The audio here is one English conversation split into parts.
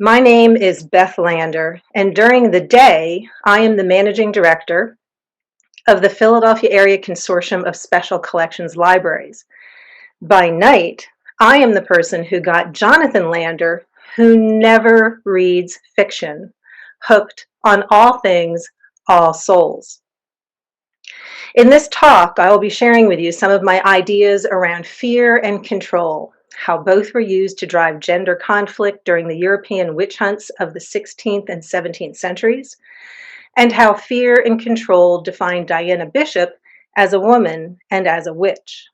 My name is Beth Lander, and during the day, I am the managing director of the Philadelphia Area Consortium of Special Collections Libraries. By night, I am the person who got Jonathan Lander, who never reads fiction, hooked on all things, all souls. In this talk, I will be sharing with you some of my ideas around fear and control, how both were used to drive gender conflict during the European witch hunts of the 16th and 17th centuries, and how fear and control defined Diana Bishop as a woman and as a witch.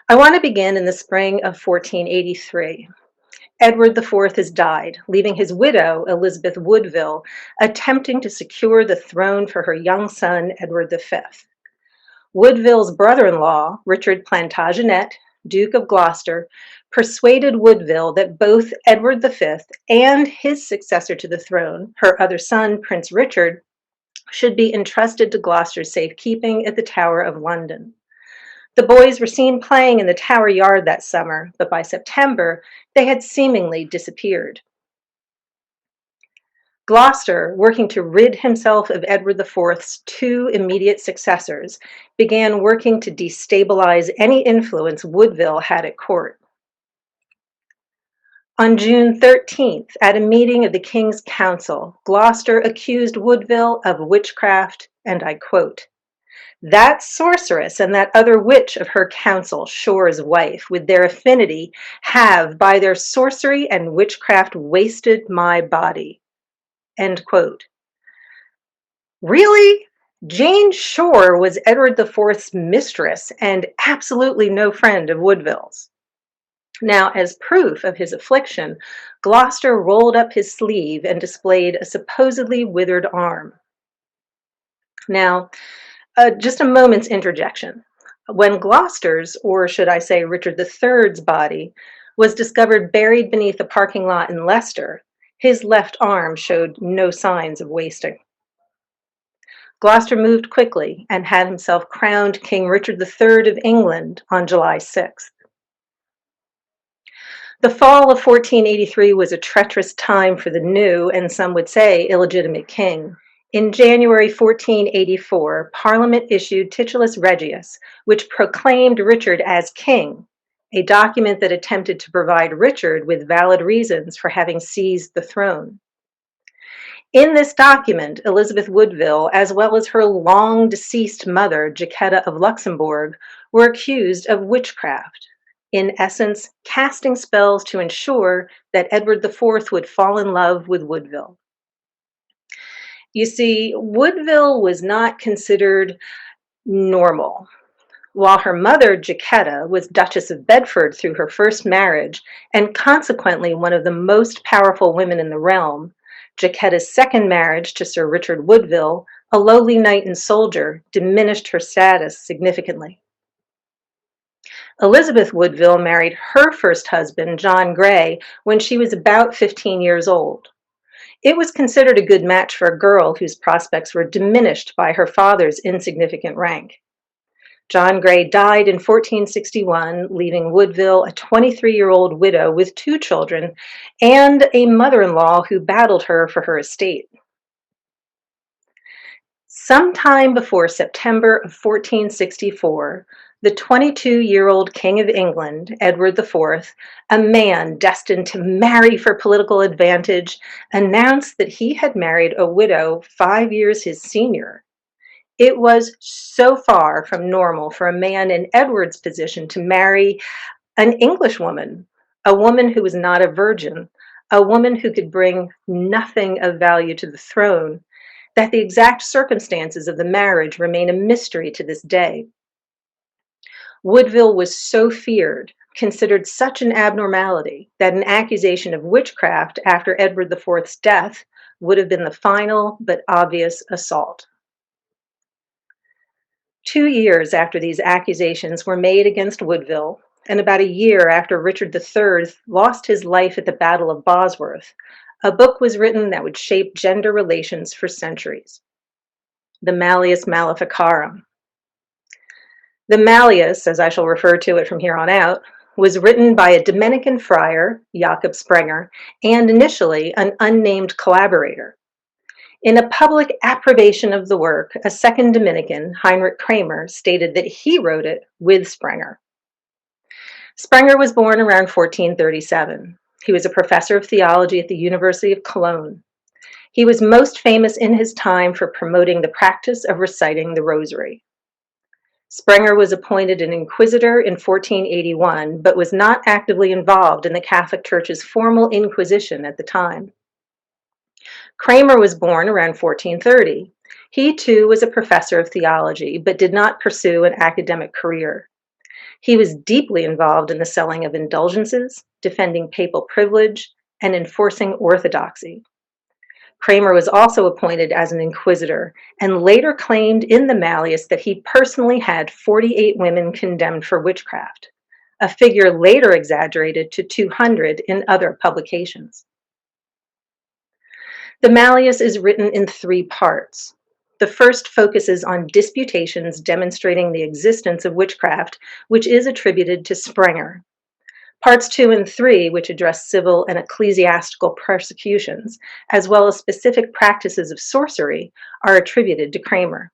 I want to begin in the spring of 1483. Edward IV has died, leaving his widow, Elizabeth Woodville, attempting to secure the throne for her young son, Edward V. Woodville's brother-in-law, Richard Plantagenet, Duke of Gloucester, persuaded Woodville that both Edward V and his successor to the throne, her other son, Prince Richard, should be entrusted to Gloucester's safekeeping at the Tower of London. The boys were seen playing in the Tower Yard that summer, but by September, they had seemingly disappeared. Gloucester, working to rid himself of Edward IV's two immediate successors, began working to destabilize any influence Woodville had at court. On June 13th, at a meeting of the King's Council, Gloucester accused Woodville of witchcraft, and I quote, "That sorceress and that other witch of her council, Shore's wife, with their affinity, have by their sorcery and witchcraft wasted my body." End quote. Really? Jane Shore was Edward IV's mistress and absolutely no friend of Woodville's. Now, as proof of his affliction, Gloucester rolled up his sleeve and displayed a supposedly withered arm. Now, just a moment's interjection. When Gloucester's, or should I say Richard III's body, was discovered buried beneath a parking lot in Leicester, his left arm showed no signs of wasting. Gloucester moved quickly and had himself crowned King Richard III of England on July 6th. The fall of 1483 was a treacherous time for the new, and some would say illegitimate king. In January 1484, Parliament issued Titulus Regius, which proclaimed Richard as king, a document that attempted to provide Richard with valid reasons for having seized the throne. In this document, Elizabeth Woodville, as well as her long-deceased mother, Jacquetta of Luxembourg, were accused of witchcraft, in essence, casting spells to ensure that Edward IV would fall in love with Woodville. You see, Woodville was not considered normal. While her mother, Jacquetta, was Duchess of Bedford through her first marriage, and consequently one of the most powerful women in the realm, Jacquetta's second marriage to Sir Richard Woodville, a lowly knight and soldier, diminished her status significantly. Elizabeth Woodville married her first husband, John Grey, when she was about 15 years old. It was considered a good match for a girl whose prospects were diminished by her father's insignificant rank. John Grey died in 1461, leaving Woodville a 23-year-old widow with two children and a mother-in-law who battled her for her estate. Sometime before September of 1464, the 22-year-old King of England, Edward IV, a man destined to marry for political advantage, announced that he had married a widow 5 years his senior. It was so far from normal for a man in Edward's position to marry an Englishwoman, a woman who was not a virgin, a woman who could bring nothing of value to the throne, that the exact circumstances of the marriage remain a mystery to this day. Woodville was so feared, considered such an abnormality, that an accusation of witchcraft after Edward IV's death would have been the final but obvious assault. 2 years after these accusations were made against Woodville, and about a year after Richard III lost his life at the Battle of Bosworth, a book was written that would shape gender relations for centuries, the Malleus Maleficarum. The Malleus, as I shall refer to it from here on out, was written by a Dominican friar, Jakob Sprenger, and initially an unnamed collaborator. In a public approbation of the work, a second Dominican, Heinrich Kramer, stated that he wrote it with Sprenger. Sprenger was born around 1437. He was a professor of theology at the University of Cologne. He was most famous in his time for promoting the practice of reciting the Rosary. Sprenger was appointed an inquisitor in 1481, but was not actively involved in the Catholic Church's formal inquisition at the time. Kramer was born around 1430. He too was a professor of theology, but did not pursue an academic career. He was deeply involved in the selling of indulgences, defending papal privilege, and enforcing orthodoxy. Kramer was also appointed as an inquisitor and later claimed in the Malleus that he personally had 48 women condemned for witchcraft, a figure later exaggerated to 200 in other publications. The Malleus is written in 3 parts. The first focuses on disputations demonstrating the existence of witchcraft, which is attributed to Sprenger. Parts 2 and 3, which address civil and ecclesiastical persecutions, as well as specific practices of sorcery, are attributed to Kramer.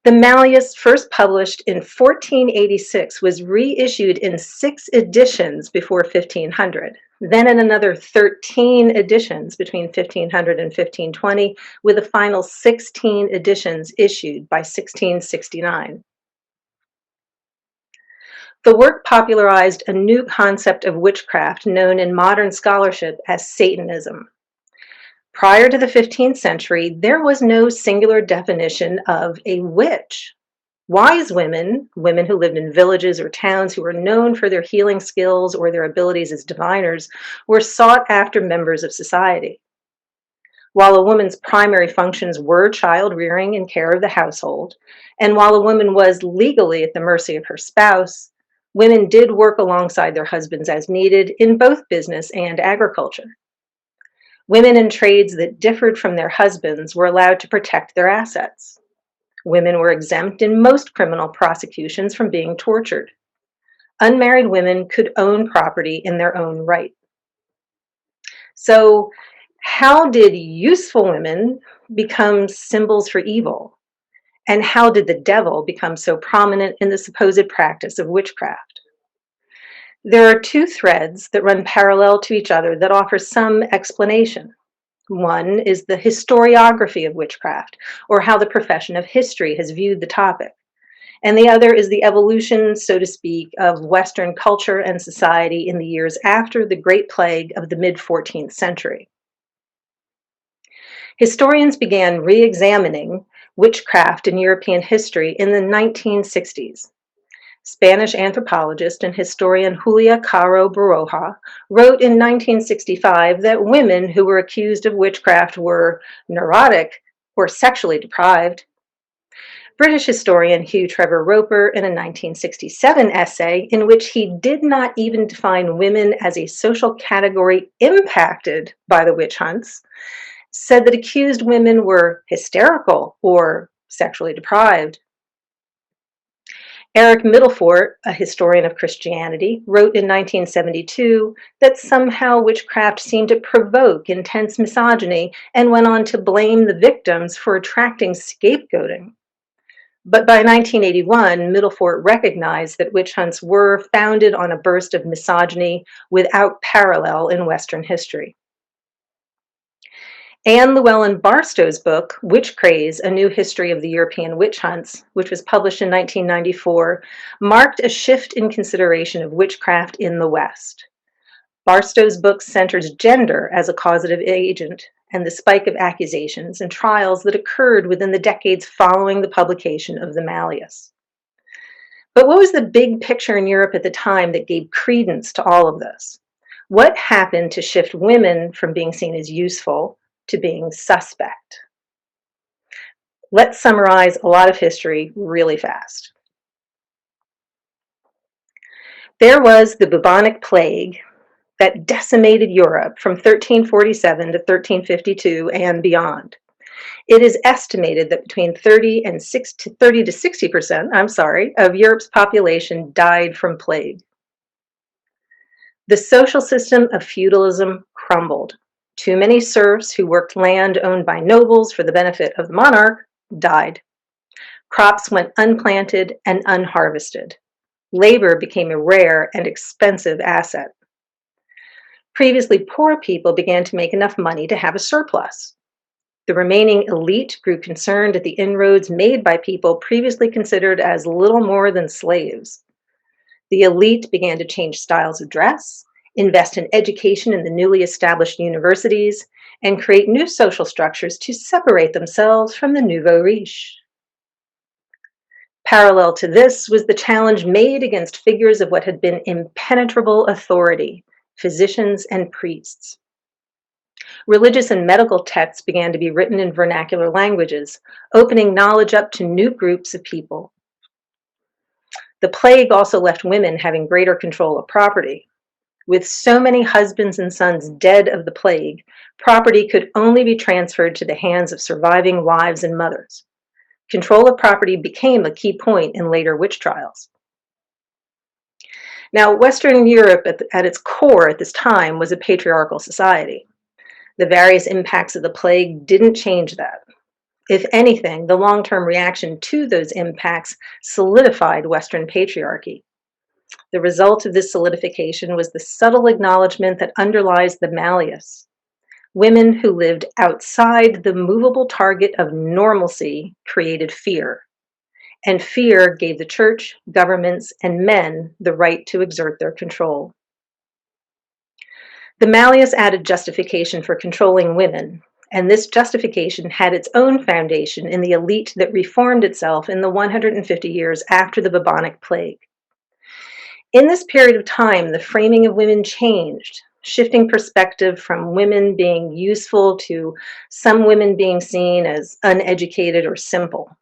The Malleus, first published in 1486, was reissued in 6 editions before 1500, then in another 13 editions between 1500 and 1520, with a final 16 editions issued by 1669. The work popularized a new concept of witchcraft known in modern scholarship as Satanism. Prior to the 15th century, there was no singular definition of a witch. Wise women, women who lived in villages or towns who were known for their healing skills or their abilities as diviners, were sought after members of society. While a woman's primary functions were child rearing and care of the household, and while a woman was legally at the mercy of her spouse, women did work alongside their husbands as needed in both business and agriculture. Women in trades that differed from their husbands were allowed to protect their assets. Women were exempt in most criminal prosecutions from being tortured. Unmarried women could own property in their own right. So, how did useful women become symbols for evil? And how did the devil become so prominent in the supposed practice of witchcraft? There are 2 threads that run parallel to each other that offer some explanation. One is the historiography of witchcraft, or how the profession of history has viewed the topic. And the other is the evolution, so to speak, of Western culture and society in the years after the Great Plague of the mid-14th century. Historians began re-examining witchcraft in European history in the 1960s. Spanish anthropologist and historian Julia Caro Baroja wrote in 1965 that women who were accused of witchcraft were neurotic or sexually deprived. British historian Hugh Trevor Roper, in a 1967 essay in which he did not even define women as a social category impacted by the witch hunts, said that accused women were hysterical or sexually deprived. Eric Middlefort, a historian of Christianity, wrote in 1972 that somehow witchcraft seemed to provoke intense misogyny and went on to blame the victims for attracting scapegoating. But by 1981, Middlefort recognized that witch hunts were founded on a burst of misogyny without parallel in Western history. Anne Llewellyn Barstow's book, Witch Craze, A New History of the European Witch Hunts, which was published in 1994, marked a shift in consideration of witchcraft in the West. Barstow's book centers gender as a causative agent and the spike of accusations and trials that occurred within the decades following the publication of the Malleus. But what was the big picture in Europe at the time that gave credence to all of this? What happened to shift women from being seen as useful to being suspect? Let's summarize a lot of history really fast. There was the bubonic plague that decimated Europe from 1347 to 1352 and beyond. It is estimated that between 30 to 60% of Europe's population died from plague. The social system of feudalism crumbled. Too many serfs who worked land owned by nobles for the benefit of the monarch died. Crops went unplanted and unharvested. Labor became a rare and expensive asset. Previously poor people began to make enough money to have a surplus. The remaining elite grew concerned at the inroads made by people previously considered as little more than slaves. The elite began to change styles of dress, invest in education in the newly established universities, and create new social structures to separate themselves from the nouveau riche. Parallel to this was the challenge made against figures of what had been impenetrable authority, physicians and priests. Religious and medical texts began to be written in vernacular languages, opening knowledge up to new groups of people. The plague also left women having greater control of property. With so many husbands and sons dead of the plague, property could only be transferred to the hands of surviving wives and mothers. Control of property became a key point in later witch trials. Now, Western Europe at its core at this time was a patriarchal society. The various impacts of the plague didn't change that. If anything, the long-term reaction to those impacts solidified Western patriarchy. The result of this solidification was the subtle acknowledgement that underlies the Malleus. Women who lived outside the movable target of normalcy created fear, and fear gave the church, governments, and men the right to exert their control. The Malleus added justification for controlling women, and this justification had its own foundation in the elite that reformed itself in the 150 years after the bubonic plague. In this period of time, the framing of women changed, shifting perspective from women being useful to some women being seen as uneducated or simple.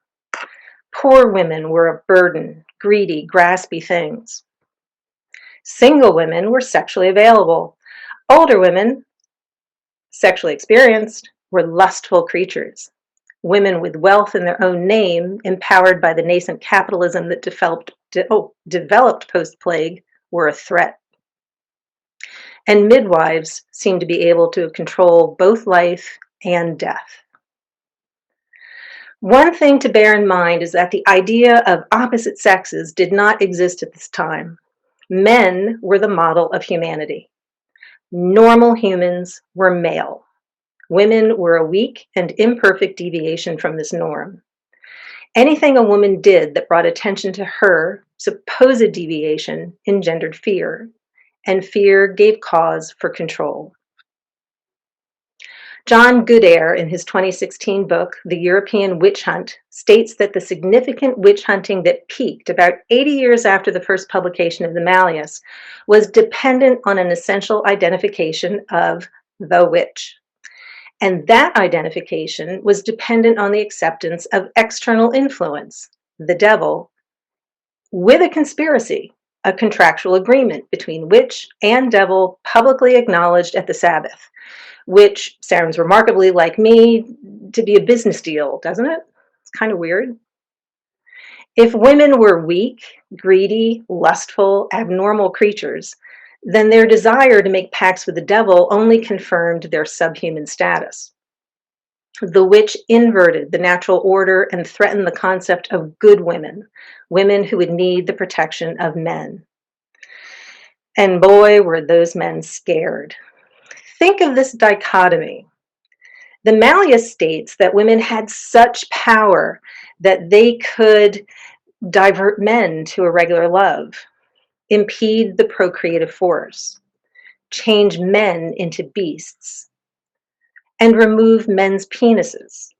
Poor women were a burden, greedy, graspy things. Single women were sexually available. Older women, sexually experienced, were lustful creatures. Women with wealth in their own name, empowered by the nascent capitalism that developed post-plague, were a threat. And midwives seemed to be able to control both life and death. One thing to bear in mind is that the idea of opposite sexes did not exist at this time. Men were the model of humanity. Normal humans were male. Women were a weak and imperfect deviation from this norm. Anything a woman did that brought attention to her supposed deviation engendered fear, and fear gave cause for control. John Goodare, in his 2016 book, The European Witch Hunt, states that the significant witch hunting that peaked about 80 years after the first publication of the Malleus was dependent on an essential identification of the witch. And that identification was dependent on the acceptance of external influence, the devil, with a conspiracy, a contractual agreement between witch and devil publicly acknowledged at the Sabbath, which sounds remarkably like me to be a business deal, doesn't it? It's kind of weird. If women were weak, greedy, lustful, abnormal creatures, then their desire to make pacts with the devil only confirmed their subhuman status. The witch inverted the natural order and threatened the concept of good women, women who would need the protection of men. And boy, were those men scared. Think of this dichotomy. The Malleus states that women had such power that they could divert men to irregular love, impede the procreative force, change men into beasts, and remove men's penises.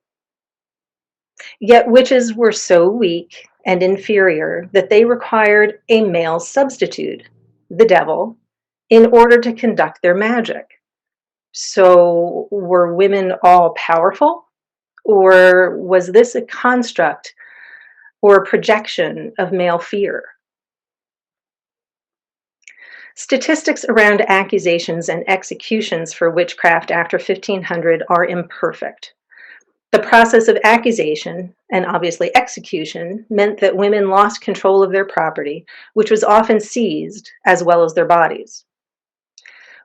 Yet witches were so weak and inferior that they required a male substitute, the devil, in order to conduct their magic. So were women all powerful, or was this a construct or a projection of male fear? Statistics around accusations and executions for witchcraft after 1500 are imperfect. The process of accusation, and obviously execution, meant that women lost control of their property, which was often seized, as well as their bodies.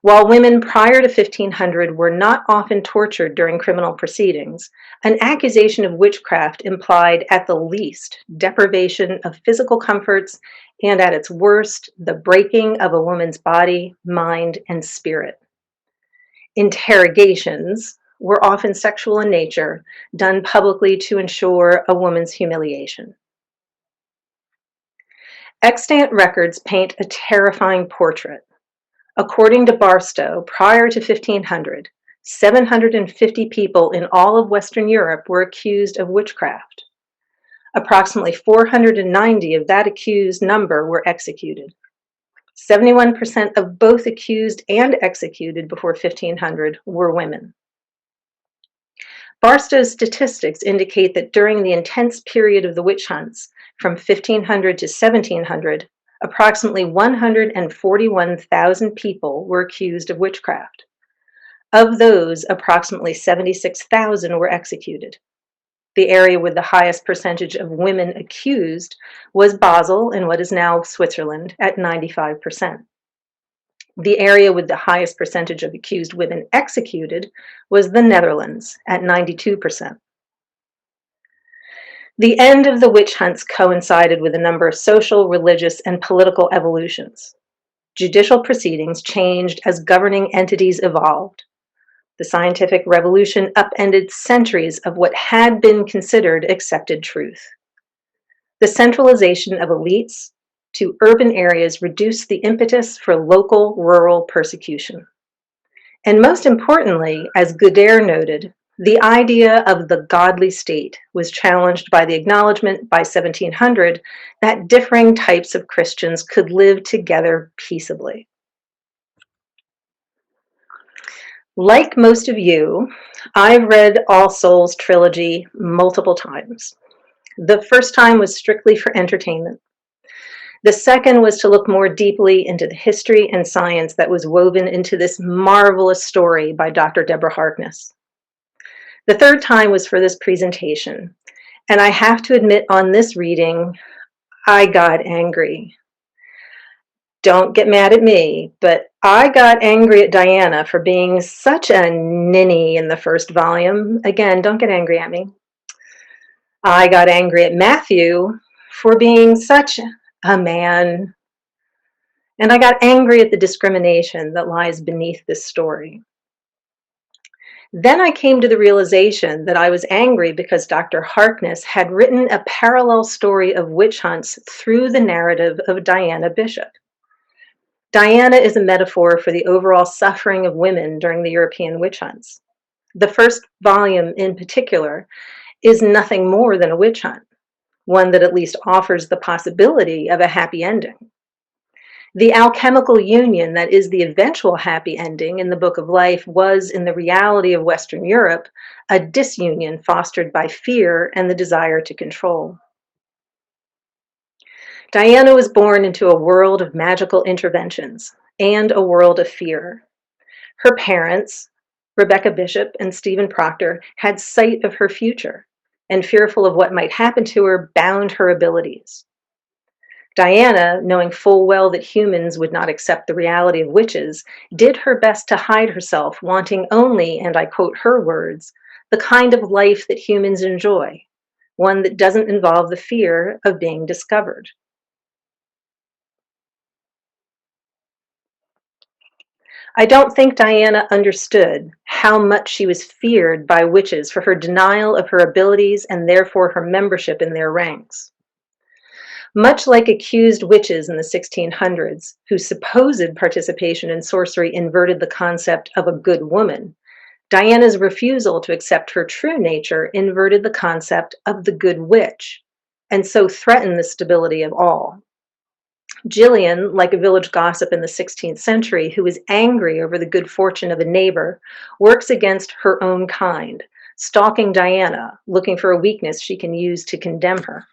While women prior to 1500 were not often tortured during criminal proceedings, an accusation of witchcraft implied at the least deprivation of physical comforts and at its worst, the breaking of a woman's body, mind, and spirit. Interrogations were often sexual in nature, done publicly to ensure a woman's humiliation. Extant records paint a terrifying portrait. According to Barstow, prior to 1500, 750 people in all of Western Europe were accused of witchcraft. Approximately 490 of that accused number were executed. 71% of both accused and executed before 1500 were women. Barstow's statistics indicate that during the intense period of the witch hunts, from 1500 to 1700, approximately 141,000 people were accused of witchcraft. Of those, approximately 76,000 were executed. The area with the highest percentage of women accused was Basel in what is now Switzerland at 95%. The area with the highest percentage of accused women executed was the Netherlands at 92%. The end of the witch hunts coincided with a number of social, religious, and political evolutions. Judicial proceedings changed as governing entities evolved. The scientific revolution upended centuries of what had been considered accepted truth. The centralization of elites to urban areas reduced the impetus for local, rural persecution. And most importantly, as Goodare noted, the idea of the godly state was challenged by the acknowledgement by 1700 that differing types of Christians could live together peaceably. Like most of you, I've read All Souls trilogy multiple times. The first time was strictly for entertainment. The second was to look more deeply into the history and science that was woven into this marvelous story by Dr. Deborah Harkness. The third time was for this presentation, and I have to admit on this reading, I got angry. Don't get mad at me, but I got angry at Diana for being such a ninny in the first volume. Again, don't get angry at me. I got angry at Matthew for being such a man. And I got angry at the discrimination that lies beneath this story. Then I came to the realization that I was angry because Dr. Harkness had written a parallel story of witch hunts through the narrative of Diana Bishop. Diana is a metaphor for the overall suffering of women during the European witch hunts. The first volume in particular is nothing more than a witch hunt, one that at least offers the possibility of a happy ending. The alchemical union that is the eventual happy ending in the Book of Life was, in the reality of Western Europe, a disunion fostered by fear and the desire to control. Diana was born into a world of magical interventions and a world of fear. Her parents, Rebecca Bishop and Stephen Proctor, had sight of her future and, fearful of what might happen to her, bound her abilities. Diana, knowing full well that humans would not accept the reality of witches, did her best to hide herself, wanting only, and I quote her words, the kind of life that humans enjoy, one that doesn't involve the fear of being discovered. I don't think Diana understood how much she was feared by witches for her denial of her abilities and therefore her membership in their ranks. Much like accused witches in the 1600s, whose supposed participation in sorcery inverted the concept of a good woman, Diana's refusal to accept her true nature inverted the concept of the good witch, and so threatened the stability of all. Gillian, like a village gossip in the 16th century who is angry over the good fortune of a neighbor, works against her own kind, stalking Diana, looking for a weakness she can use to condemn her.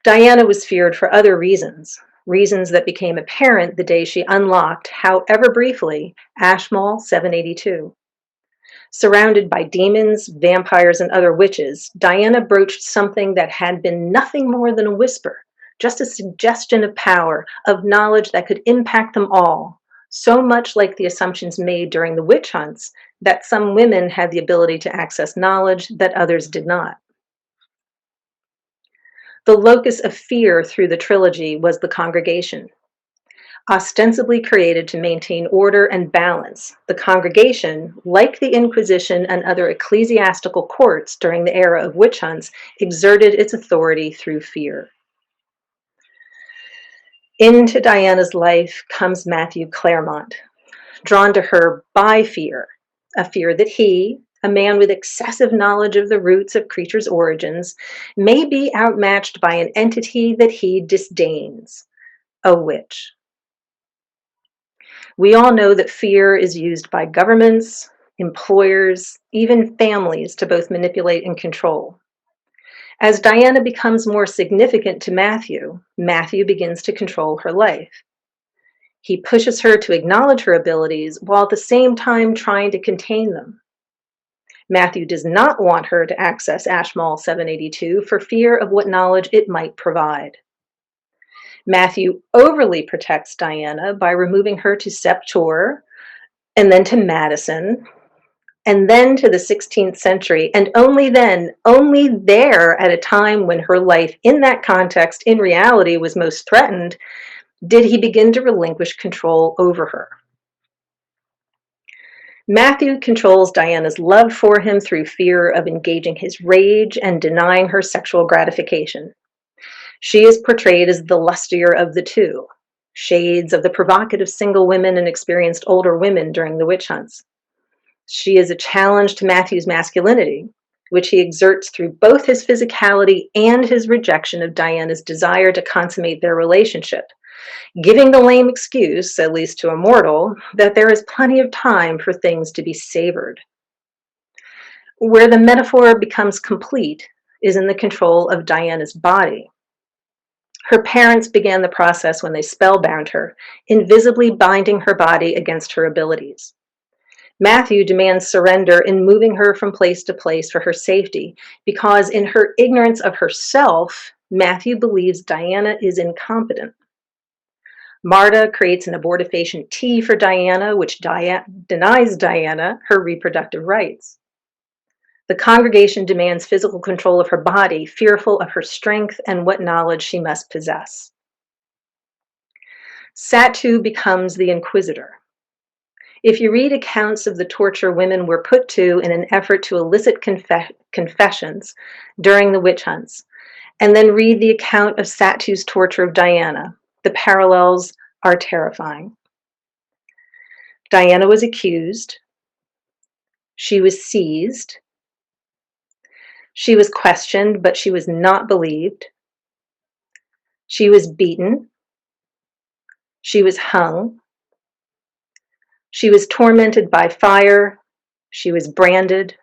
Diana was feared for other reasons that became apparent the day she unlocked, however briefly, Ashmole 782. Surrounded by demons, vampires, and other witches, Diana broached something that had been nothing more than a whisper, just a suggestion of power, of knowledge that could impact them all, so much like the assumptions made during the witch hunts that some women had the ability to access knowledge that others did not. The locus of fear through the trilogy was the congregation. Ostensibly created to maintain order and balance, the congregation, like the Inquisition and other ecclesiastical courts during the era of witch hunts, exerted its authority through fear. Into Diana's life comes Matthew Claremont, drawn to her by fear, a fear that he, a man with excessive knowledge of the roots of creatures' origins, may be outmatched by an entity that he disdains, a witch. We all know that fear is used by governments, employers, even families to both manipulate and control. As Diana becomes more significant to Matthew, Matthew begins to control her life. He pushes her to acknowledge her abilities while at the same time trying to contain them. Matthew does not want her to access Ashmole 782 for fear of what knowledge it might provide. Matthew overly protects Diana by removing her to Septor, and then to Madison, and then to the 16th century, and only then, only there, at a time when her life in that context, in reality, was most threatened, did he begin to relinquish control over her. Matthew controls Diana's love for him through fear of engaging his rage and denying her sexual gratification. She is portrayed as the lustier of the two, shades of the provocative single women and experienced older women during the witch hunts. She is a challenge to Matthew's masculinity, which he exerts through both his physicality and his rejection of Diana's desire to consummate their relationship, giving the lame excuse, at least to a mortal, that there is plenty of time for things to be savored. Where the metaphor becomes complete is in the control of Diana's body. Her parents began the process when they spellbound her, invisibly binding her body against her abilities. Matthew demands surrender in moving her from place to place for her safety, because in her ignorance of herself, Matthew believes Diana is incompetent. Marta creates an abortifacient tea for Diana, which denies Diana her reproductive rights. The congregation demands physical control of her body, fearful of her strength and what knowledge she must possess. Satu becomes the inquisitor. If you read accounts of the torture women were put to in an effort to elicit confessions during the witch hunts, and then read the account of Satu's torture of Diana, the parallels are terrifying. Diana was accused. She was seized. She was questioned, but she was not believed. She was beaten. She was hung. She was tormented by fire. She was branded.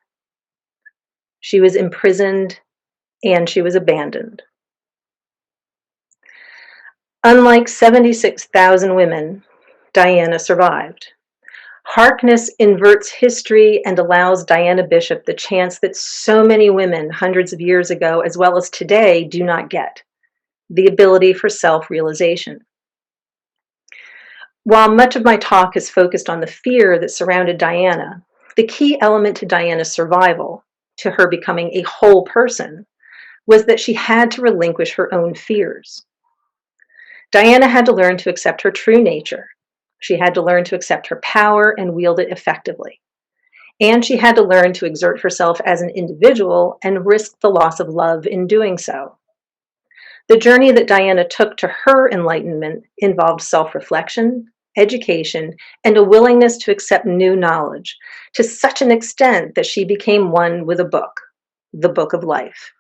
She was imprisoned, and she was abandoned. Unlike 76,000 women, Diana survived. Harkness inverts history and allows Diana Bishop the chance that so many women hundreds of years ago, as well as today, do not get: the ability for self-realization. While much of my talk is focused on the fear that surrounded Diana, the key element to Diana's survival, to her becoming a whole person, was that she had to relinquish her own fears. Diana had to learn to accept her true nature. She had to learn to accept her power and wield it effectively. And she had to learn to exert herself as an individual and risk the loss of love in doing so. The journey that Diana took to her enlightenment involved self-reflection, education, and a willingness to accept new knowledge, to such an extent that she became one with a book, the Book of Life.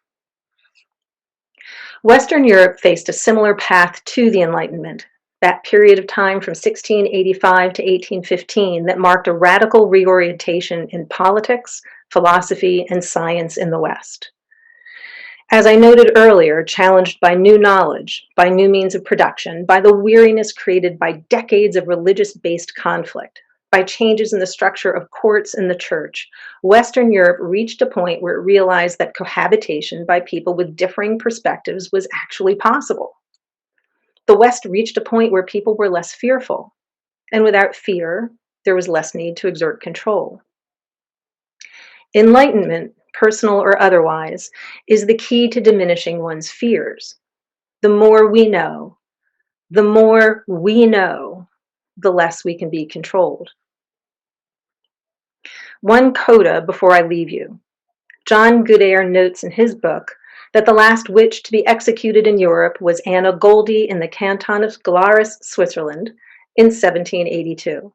Western Europe faced a similar path to the Enlightenment, that period of time from 1685 to 1815 that marked a radical reorientation in politics, philosophy, and science in the West. As I noted earlier, challenged by new knowledge, by new means of production, by the weariness created by decades of religious-based conflict, by changes in the structure of courts and the church, Western Europe reached a point where it realized that cohabitation by people with differing perspectives was actually possible. The West reached a point where people were less fearful, and without fear, there was less need to exert control. Enlightenment, personal or otherwise, is the key to diminishing one's fears. The more we know, the less we can be controlled. One coda before I leave you. John Goodare notes in his book that the last witch to be executed in Europe was Anna Goldie in the canton of Glarus, Switzerland, in 1782.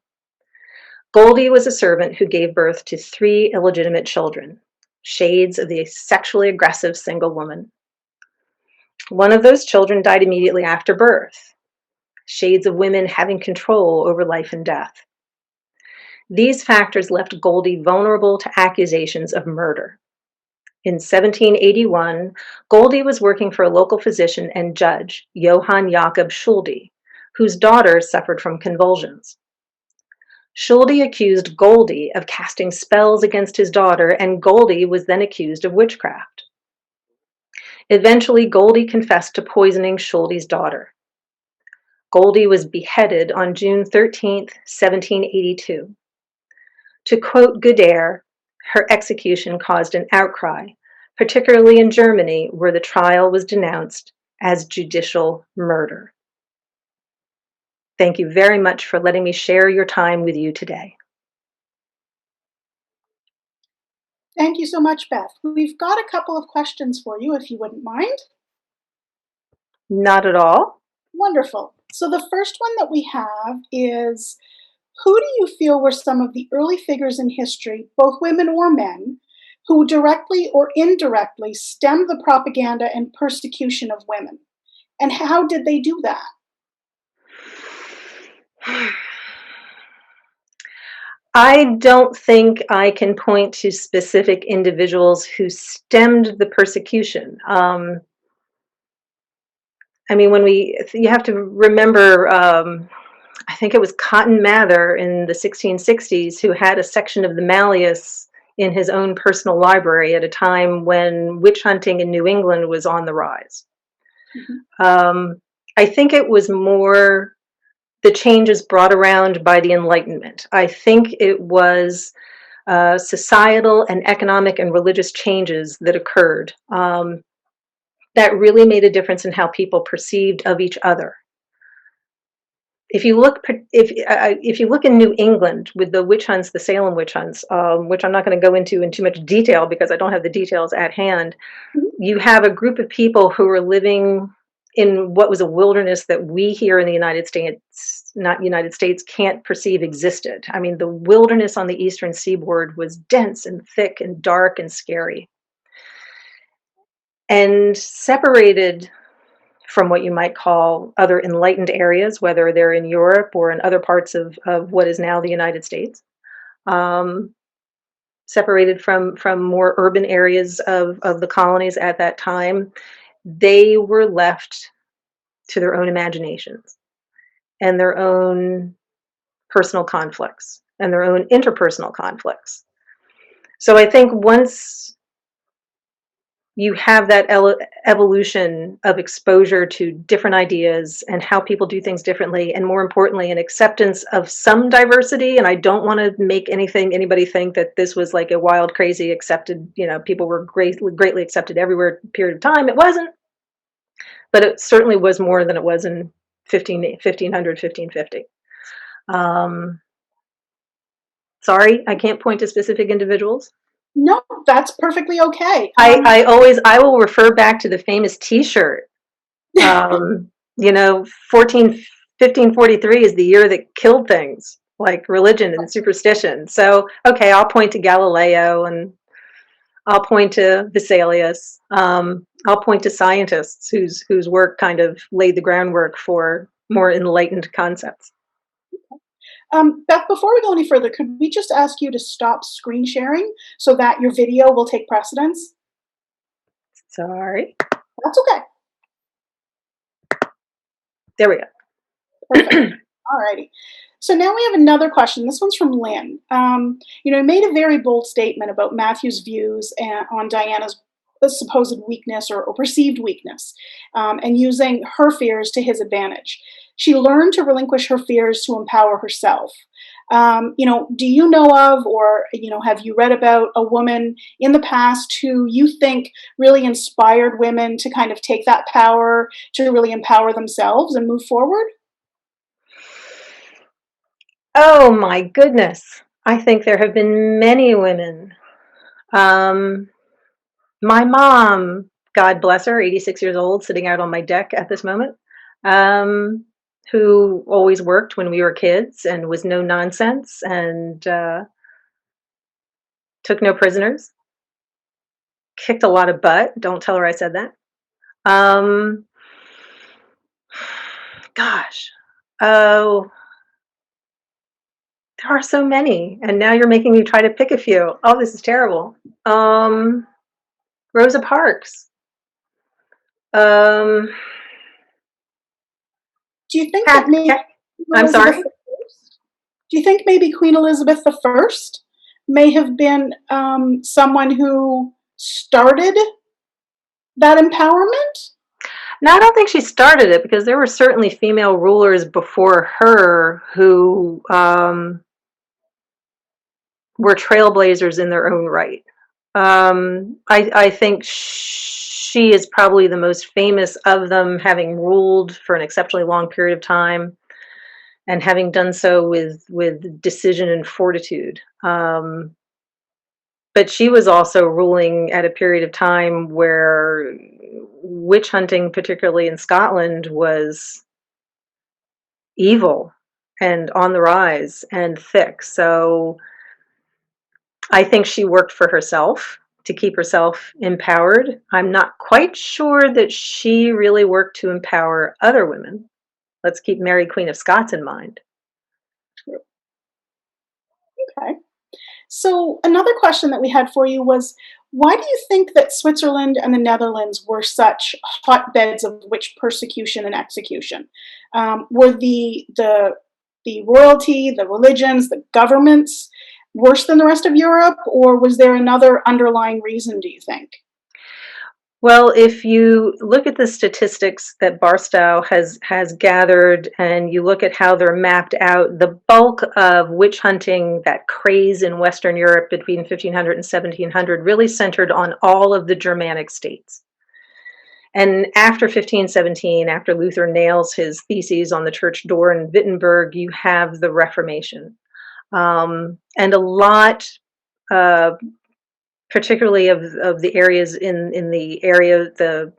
Goldie was a servant who gave birth to 3 illegitimate children, shades of the sexually aggressive single woman. One of those children died immediately after birth, shades of women having control over life and death. These factors left Goldie vulnerable to accusations of murder. In 1781, Goldie was working for a local physician and judge, Johann Jakob Schulde, whose daughter suffered from convulsions. Schulde accused Goldie of casting spells against his daughter, and Goldie was then accused of witchcraft. Eventually, Goldie confessed to poisoning Schulde's daughter. Goldie was beheaded on June 13, 1782. To quote Goodare, her execution caused an outcry, particularly in Germany, where the trial was denounced as judicial murder. Thank you very much for letting me share your time with you today. Thank you so much, Beth. We've got a couple of questions for you, if you wouldn't mind. Not at all. Wonderful. So the first one that we have is, who do you feel were some of the early figures in history, both women or men, who directly or indirectly stemmed the propaganda and persecution of women? And how did they do that? I don't think I can point to specific individuals who stemmed the persecution. I mean, you have to remember, I think it was Cotton Mather in the 1660s who had a section of the Malleus in his own personal library at a time when witch hunting in New England was on the rise. Mm-hmm. I think it was more the changes brought around by the Enlightenment. I think it was societal and economic and religious changes that occurred that really made a difference in how people perceived of each other. If you look in New England with the witch hunts, the Salem witch hunts, which I'm not going to go into in too much detail because I don't have the details at hand, you have a group of people who were living in what was a wilderness that we here in the United States can't perceive existed. I mean, the wilderness on the eastern seaboard was dense and thick and dark and scary, and separated from what you might call other enlightened areas, whether they're in Europe or in other parts of what is now the United States, separated from more urban areas of the colonies at that time. They were left to their own imaginations and their own personal conflicts and their own interpersonal conflicts. So I think once you have that evolution of exposure to different ideas and how people do things differently, and more importantly, an acceptance of some diversity. And I don't want to make anybody think that this was like a wild, crazy accepted, people were greatly accepted everywhere period of time. It wasn't, but it certainly was more than it was in 1500, 1550. Sorry, I can't point to specific individuals. No, that's perfully okay. I will refer back to the famous T-shirt. 1543 is the year that killed things like religion and superstition. So, okay, I'll point to Galileo and I'll point to Vesalius. I'll point to scientists whose work kind of laid the groundwork for more enlightened concepts. Beth, before we go any further, could we just ask you to stop screen sharing so that your video will take precedence? Sorry. That's okay. There we go. Perfect. All righty. So now we have another question. This one's from Lynn. He made a very bold statement about Matthew's views on Diana's supposed weakness or perceived weakness, and using her fears to his advantage. She learned to relinquish her fears to empower herself. Do you know of, or have you read about a woman in the past who you think really inspired women to kind of take that power to really empower themselves and move forward? Oh my goodness. I think there have been many women. Um, my mom, God bless her, 86 years old, sitting out on my deck at this moment, um, who always worked when we were kids and was no nonsense and took no prisoners, kicked a lot of butt. Don't tell her I said that. Um, gosh. Oh, there are so many. And now you're making me try to pick a few. Oh, this is terrible. Um, Rosa Parks. Um, Do you think that Cat, maybe cat, Queen I'm Elizabeth sorry. I? Do you think maybe Queen Elizabeth I may have been someone who started that empowerment? No, I don't think she started it because there were certainly female rulers before her who were trailblazers in their own right. I think she is probably the most famous of them, having ruled for an exceptionally long period of time and having done so with decision and fortitude. But she was also ruling at a period of time where witch hunting, particularly in Scotland, was evil and on the rise and thick. So I think she worked for herself to keep herself empowered. I'm not quite sure that she really worked to empower other women. Let's keep Mary, Queen of Scots in mind. Okay. So another question that we had for you was, why do you think that Switzerland and the Netherlands were such hotbeds of witch persecution and execution? Were the royalty, the religions, the governments worse than the rest of Europe, or was there another underlying reason, do you think? Well, if you look at the statistics that Barstow has gathered and you look at how they're mapped out, the bulk of witch hunting, that craze in Western Europe between 1500 and 1700, really centered on all of the Germanic states. And after 1517, after Luther nails his theses on the church door in Wittenberg, you have the Reformation. And a lot, uh, particularly of the areas in the area, the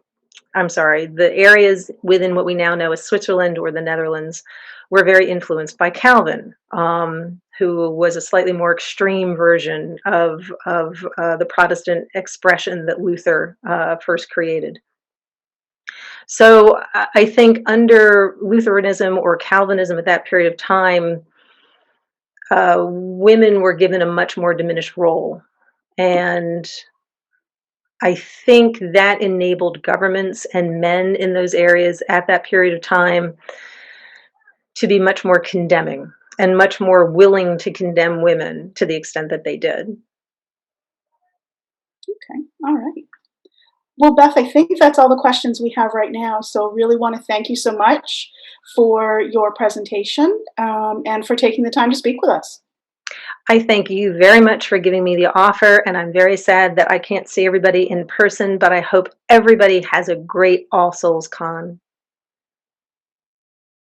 areas within what we now know as Switzerland or the Netherlands were very influenced by Calvin, who was a slightly more extreme version of the Protestant expression that Luther first created. So I think under Lutheranism or Calvinism at that period of time, women were given a much more diminished role. And I think that enabled governments and men in those areas at that period of time to be much more condemning and much more willing to condemn women to the extent that they did. Okay, all right. Well, Beth, I think that's all the questions we have right now. So, really want to thank you so much for your presentation and for taking the time to speak with us. I thank you very much for giving me the offer, and I'm very sad that I can't see everybody in person, but I hope everybody has a great All Souls Con.